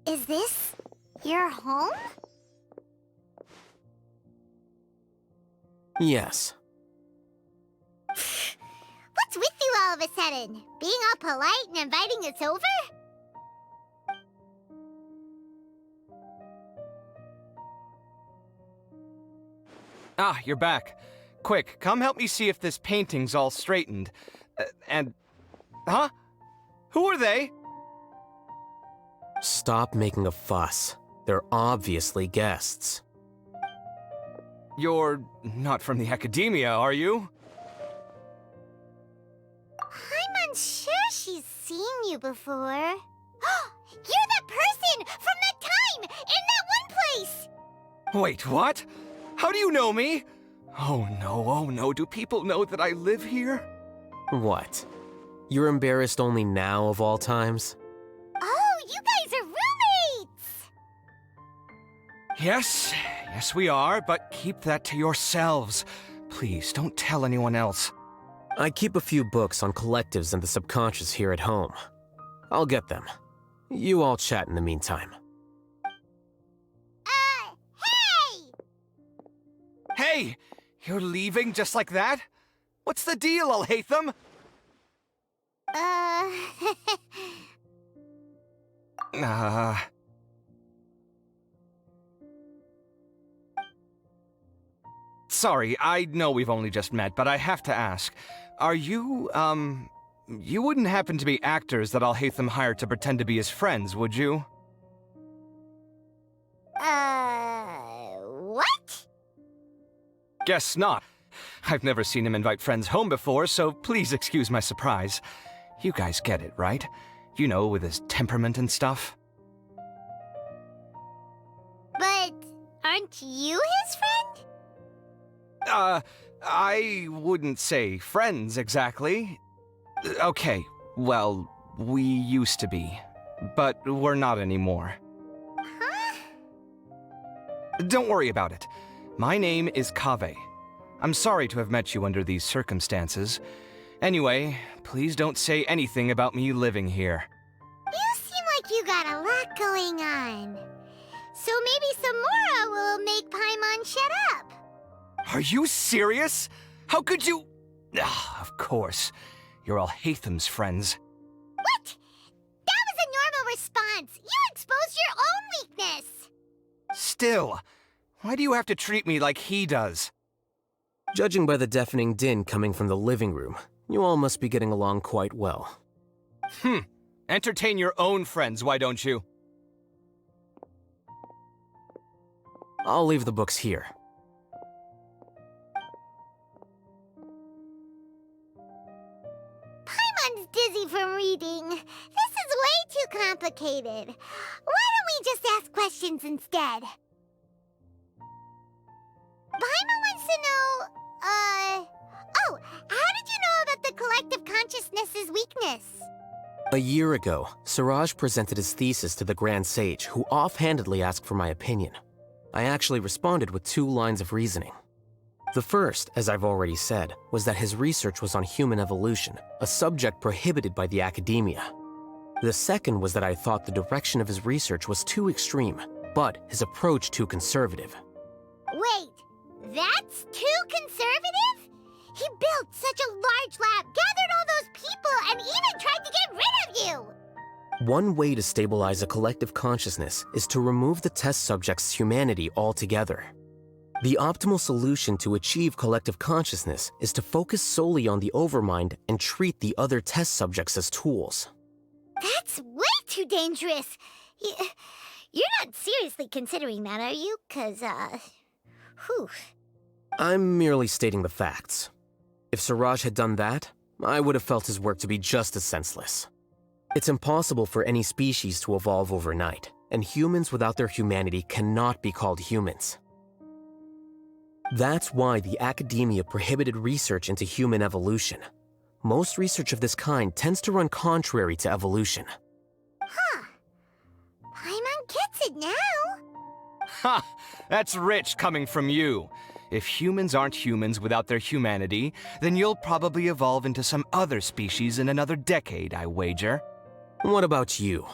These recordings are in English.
Is this your home? Yes. What's with you all of a sudden? Being all polite and inviting us over? Ah, you're back. Quick, come help me see if this painting's all straightened. Huh? Who are they? Stop making a fuss. They're obviously guests. You're not from the academia, are you? I'm unsure she's seen you before. You're that person from that time in that one place! Wait, what? How do you know me? Oh no, do people know that I live here? What? You're embarrassed only now of all times? Oh, you guys are roommates! Yes we are, but keep that to yourselves. Please, don't tell anyone else. I keep a few books on collectives and the subconscious here at home. I'll get them. You all chat in the meantime. Hey! Hey! You're leaving just like that? What's the deal, Alhaitham? Sorry, I know we've only just met, but I have to ask. Are you, you wouldn't happen to be actors that Alhaitham hired to pretend to be his friends, would you? What? Guess not. I've never seen him invite friends home before, so please excuse my surprise. You guys get it, right? You know, with his temperament and stuff. But aren't you his friend? I wouldn't say friends exactly. Okay, well, we used to be, but we're not anymore. Huh? Don't worry about it. My name is Kaveh. I'm sorry to have met you under these circumstances. Anyway, please don't say anything about me living here. You seem like you got a lot going on. So maybe Samora will make Paimon shut up. Are you serious? How could you? Ah, of course. You're Alhaitham's friends. What? That was a normal response. You exposed your own weakness. Still, why do you have to treat me like he does? Judging by the deafening din coming from the living room, you all must be getting along quite well. Entertain your own friends, why don't you? I'll leave the books here. Paimon's dizzy from reading. This is way too complicated. Why don't we just ask questions instead? Paimon wants to know, oh, how did you know about the collective consciousness's weakness? A year ago, Siraj presented his thesis to the Grand Sage, who offhandedly asked for my opinion. I actually responded with 2 lines of reasoning. The first, as I've already said, was that his research was on human evolution, a subject prohibited by the academia. The second was that I thought the direction of his research was too extreme, but his approach too conservative. Wait, that's too conservative? He built such a large lab, gathered all those people, and even tried to get rid of you! One way to stabilize a collective consciousness is to remove the test subject's humanity altogether. The optimal solution to achieve collective consciousness is to focus solely on the overmind and treat the other test subjects as tools. That's way too dangerous. You're not seriously considering that, are you? 'Cause, whew. I'm merely stating the facts. If Siraj had done that, I would have felt his work to be just as senseless. It's impossible for any species to evolve overnight, and humans without their humanity cannot be called humans. That's why the academia prohibited research into human evolution. Most research of this kind tends to run contrary to evolution. Huh. Paimon gets it now. Ha! That's rich coming from you. If humans aren't humans without their humanity, then you'll probably evolve into some other species in another decade, I wager. What about you?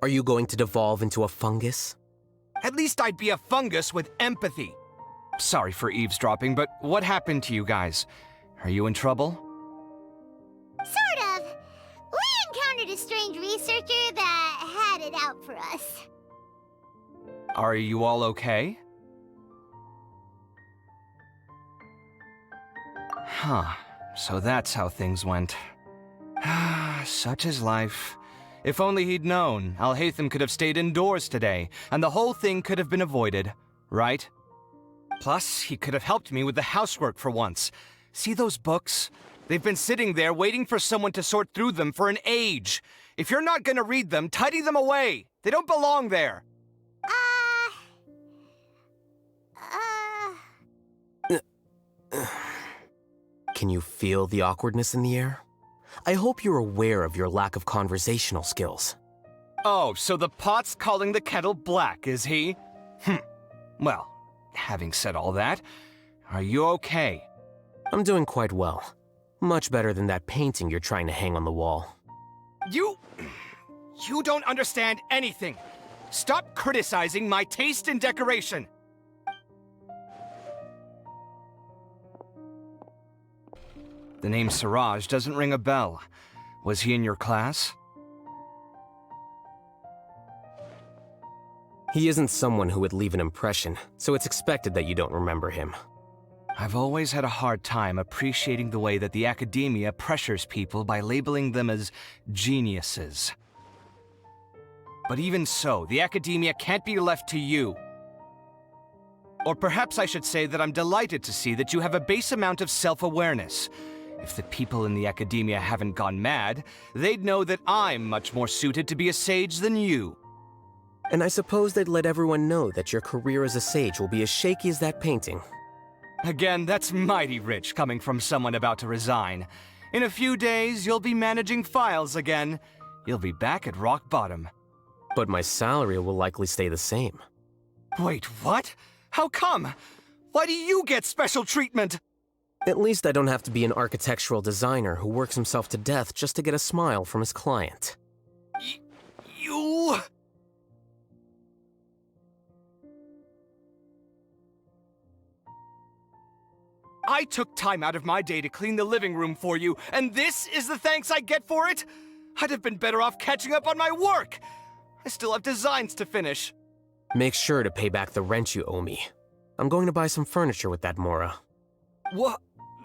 Are you going to devolve into a fungus? At least I'd be a fungus with empathy. Sorry for eavesdropping, but what happened to you guys? Are you in trouble? Sort of. We encountered a strange researcher that had it out for us. Are you all okay? Huh. So that's how things went. Such is life. If only he'd known, Alhaitham could have stayed indoors today, and the whole thing could have been avoided, right? Plus, he could have helped me with the housework for once. See those books? They've been sitting there waiting for someone to sort through them for an age. If you're not gonna read them, tidy them away. They don't belong there. Can you feel the awkwardness in the air? I hope you're aware of your lack of conversational skills. Oh, so the pot's calling the kettle black, is he? Well, having said all that, are you okay? I'm doing quite well. Much better than that painting you're trying to hang on the wall. You don't understand anything. Stop criticizing my taste in decoration. The name Siraj doesn't ring a bell. Was he in your class? He isn't someone who would leave an impression, so it's expected that you don't remember him. I've always had a hard time appreciating the way that the academia pressures people by labeling them as geniuses. But even so, the academia can't be left to you. Or perhaps I should say that I'm delighted to see that you have a base amount of self-awareness. If the people in the academia haven't gone mad, they'd know that I'm much more suited to be a sage than you. And I suppose they'd let everyone know that your career as a sage will be as shaky as that painting. Again, that's mighty rich coming from someone about to resign. In a few days, you'll be managing files again. You'll be back at rock bottom. But my salary will likely stay the same. Wait, what? How come? Why do you get special treatment? At least I don't have to be an architectural designer who works himself to death just to get a smile from his client. You... I took time out of my day to clean the living room for you, and this is the thanks I get for it? I'd have been better off catching up on my work. I still have designs to finish. Make sure to pay back the rent you owe me. I'm going to buy some furniture with that Mora. What?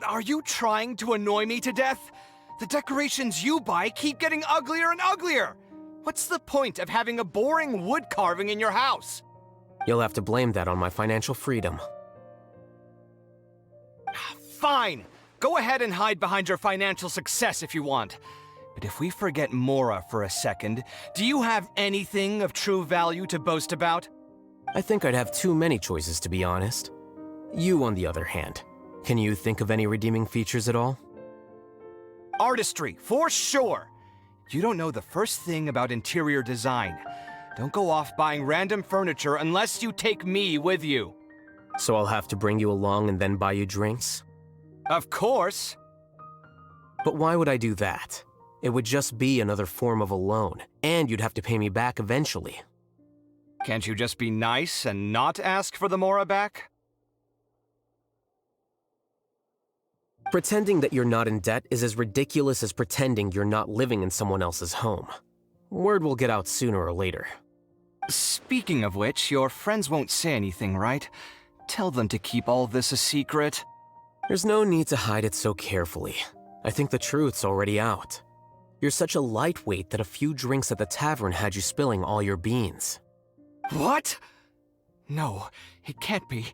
Are you trying to annoy me to death? The decorations you buy keep getting uglier and uglier. What's the point of having a boring wood carving in your house? You'll have to blame that on my financial freedom. Fine. Go ahead and hide behind your financial success if you want. But if we forget Mora for a second, do you have anything of true value to boast about? I think I'd have too many choices, to be honest. You, on the other hand, can you think of any redeeming features at all? Artistry, for sure. You don't know the first thing about interior design. Don't go off buying random furniture unless you take me with you. So I'll have to bring you along and then buy you drinks? Of course. But why would I do that? It would just be another form of a loan, and you'd have to pay me back eventually. Can't you just be nice and not ask for the Mora back? Pretending that you're not in debt is as ridiculous as pretending you're not living in someone else's home. Word will get out sooner or later. Speaking of which, your friends won't say anything, right? Tell them to keep all this a secret. There's no need to hide it so carefully. I think the truth's already out. You're such a lightweight that a few drinks at the tavern had you spilling all your beans. What? No, it can't be.